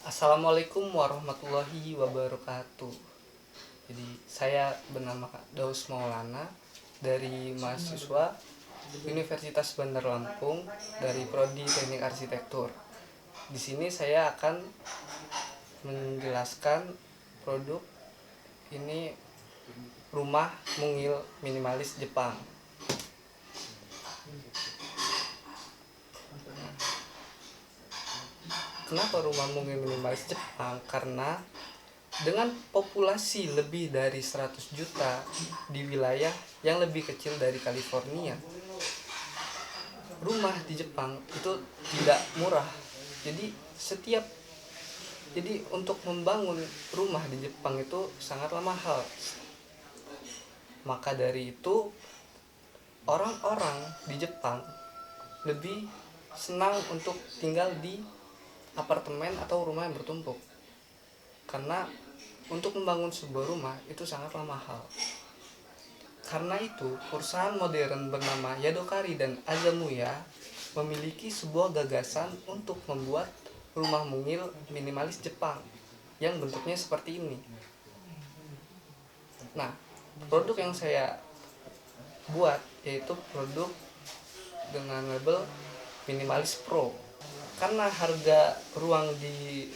Assalamualaikum warahmatullahi wabarakatuh. Jadi saya bernama Daus Maulana dari mahasiswa Universitas Bandar Lampung dari Prodi Teknik Arsitektur. Di sini saya akan menjelaskan produk ini rumah mungil minimalis Jepang. Kenapa rumah mungil minimalis Jepang? Karena dengan populasi lebih dari 100 juta di wilayah yang lebih kecil dari California, rumah di Jepang itu tidak murah. Jadi untuk membangun rumah di Jepang itu sangatlah mahal. Maka dari itu orang-orang di Jepang lebih senang untuk tinggal di apartemen atau rumah yang bertumpuk. Karena untuk membangun sebuah rumah itu sangatlah mahal. Karena itu, perusahaan modern bernama Yadokari dan Azamuya memiliki sebuah gagasan untuk membuat rumah mungil minimalis Jepang yang bentuknya seperti ini. Nah, produk yang saya buat yaitu produk dengan label Minimalis Pro. Karena harga ruang di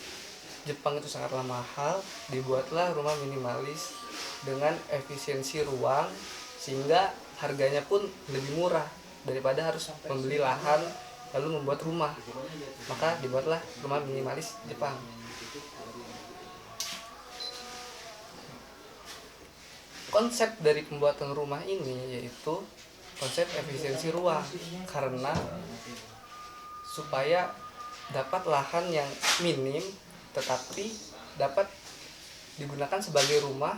Jepang itu sangatlah mahal, dibuatlah rumah minimalis dengan efisiensi ruang sehingga harganya pun lebih murah daripada harus membeli lahan lalu membuat rumah. Maka dibuatlah rumah minimalis Jepang. Konsep dari pembuatan rumah ini yaitu konsep efisiensi ruang, karena supaya dapat lahan yang minim tetapi dapat digunakan sebagai rumah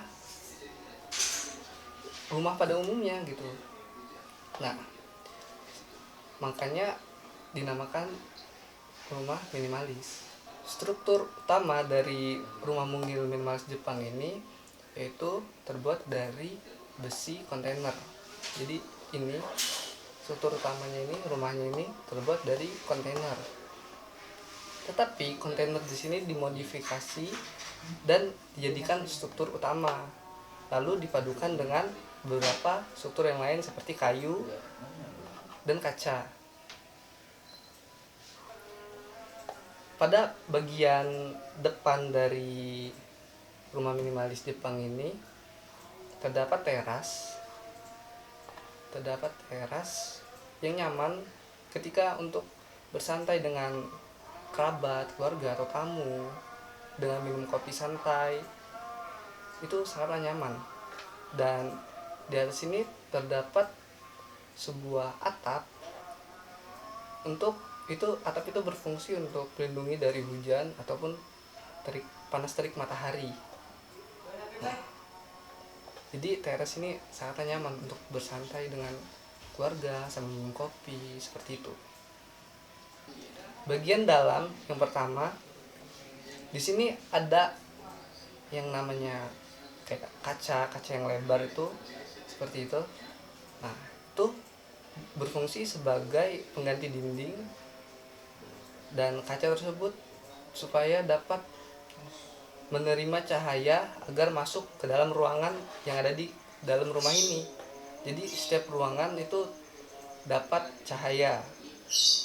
pada umumnya gitu. Nah, makanya dinamakan rumah minimalis. Struktur utama dari rumah mungil minimalis Jepang ini yaitu terbuat dari besi kontainer. Jadi ini struktur utamanya, ini rumahnya ini terbuat dari kontainer. Tetapi kontainer di sini dimodifikasi dan dijadikan struktur utama, lalu dipadukan dengan beberapa struktur yang lain seperti kayu dan kaca. Pada bagian depan dari rumah minimalis Jepang ini terdapat teras yang nyaman ketika untuk bersantai dengan kerabat, keluarga atau tamu dengan minum kopi santai. Itu sangatlah nyaman. Dan di atas sini terdapat sebuah atap atap itu berfungsi untuk melindungi dari hujan ataupun panas terik matahari. Nah, jadi teras ini sangatlah nyaman untuk bersantai dengan keluarga sambil minum kopi seperti itu. Bagian dalam yang pertama, di sini ada yang namanya kayak kaca yang lebar itu seperti itu. Nah, itu berfungsi sebagai pengganti dinding, dan kaca tersebut supaya dapat menerima cahaya agar masuk ke dalam ruangan yang ada di dalam rumah ini. Jadi setiap ruangan itu dapat cahaya.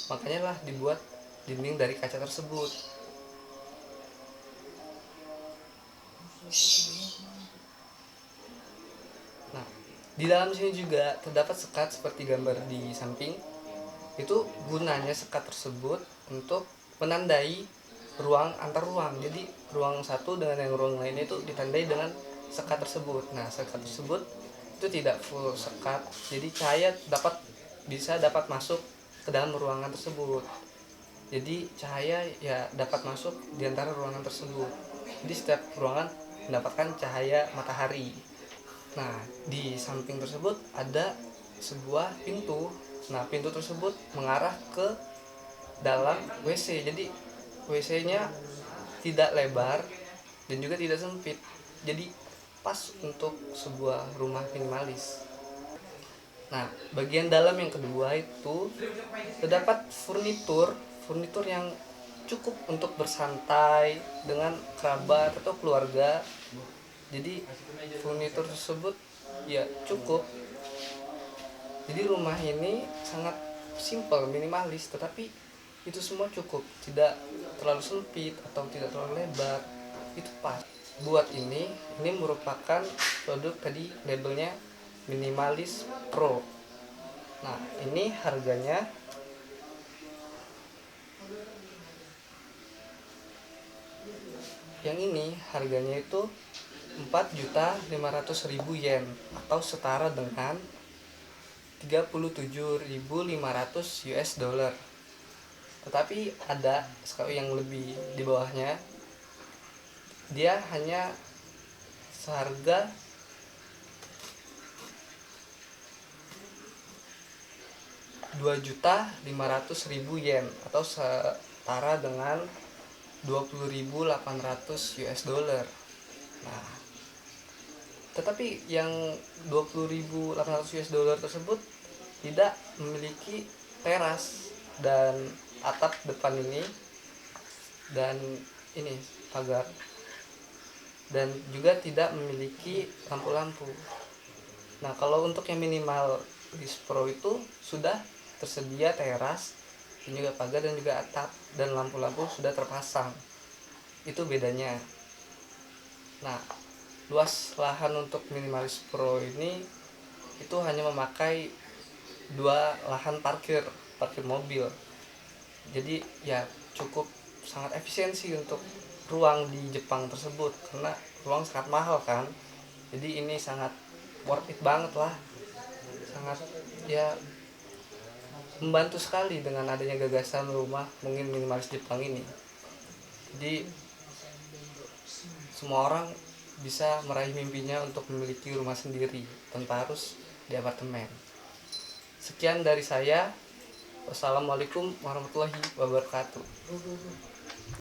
Makanya lah dibuat dinding dari kaca tersebut. Nah, di dalam sini juga terdapat sekat seperti gambar di samping. Itu gunanya sekat tersebut untuk menandai ruang antar ruang. Jadi ruang satu dengan yang ruang lainnya itu ditandai dengan sekat tersebut. Nah, sekat tersebut itu tidak full sekat, jadi cahaya bisa dapat masuk ke dalam ruangan tersebut. Jadi cahaya ya dapat masuk di antara ruangan tersebut. Jadi setiap ruangan mendapatkan cahaya matahari. Nah, di samping tersebut ada sebuah pintu. Nah, pintu tersebut mengarah ke dalam WC. Jadi WC-nya tidak lebar dan juga tidak sempit. Jadi pas untuk sebuah rumah minimalis. Nah, bagian dalam yang kedua itu terdapat furnitur yang cukup untuk bersantai dengan kerabat atau keluarga. Jadi furnitur tersebut ya cukup. Jadi rumah ini sangat simpel, minimalis, tetapi itu semua cukup, tidak terlalu sempit atau tidak terlalu lebar, itu pas. Buat ini merupakan produk tadi labelnya Minimalis Pro. Nah, ini harganya itu 4.500.000 yen atau setara dengan 37.500 US dollar. Tetapi ada sekali yang lebih di bawahnya, dia hanya seharga 2.500.000 yen atau setara dengan 20.800 US dollar. Nah, tetapi yang 20.800 US dollar tersebut tidak memiliki teras dan atap depan ini dan ini pagar, dan juga tidak memiliki lampu-lampu. Nah, kalau untuk yang Minimalis Pro itu sudah tersedia teras dan juga pagar dan juga atap, dan lampu-lampu sudah terpasang. Itu bedanya. Nah, luas lahan untuk Minimalis Pro ini itu hanya memakai 2 lahan parkir mobil. Jadi ya cukup sangat efisiensi untuk ruang di Jepang tersebut, karena ruang sangat mahal kan. Jadi ini sangat worth it banget lah, sangat ya membantu sekali dengan adanya gagasan rumah mungkin minimalis Jepang ini. Jadi semua orang bisa meraih mimpinya untuk memiliki rumah sendiri tanpa harus di apartemen. Sekian dari saya. Wassalamualaikum warahmatullahi wabarakatuh.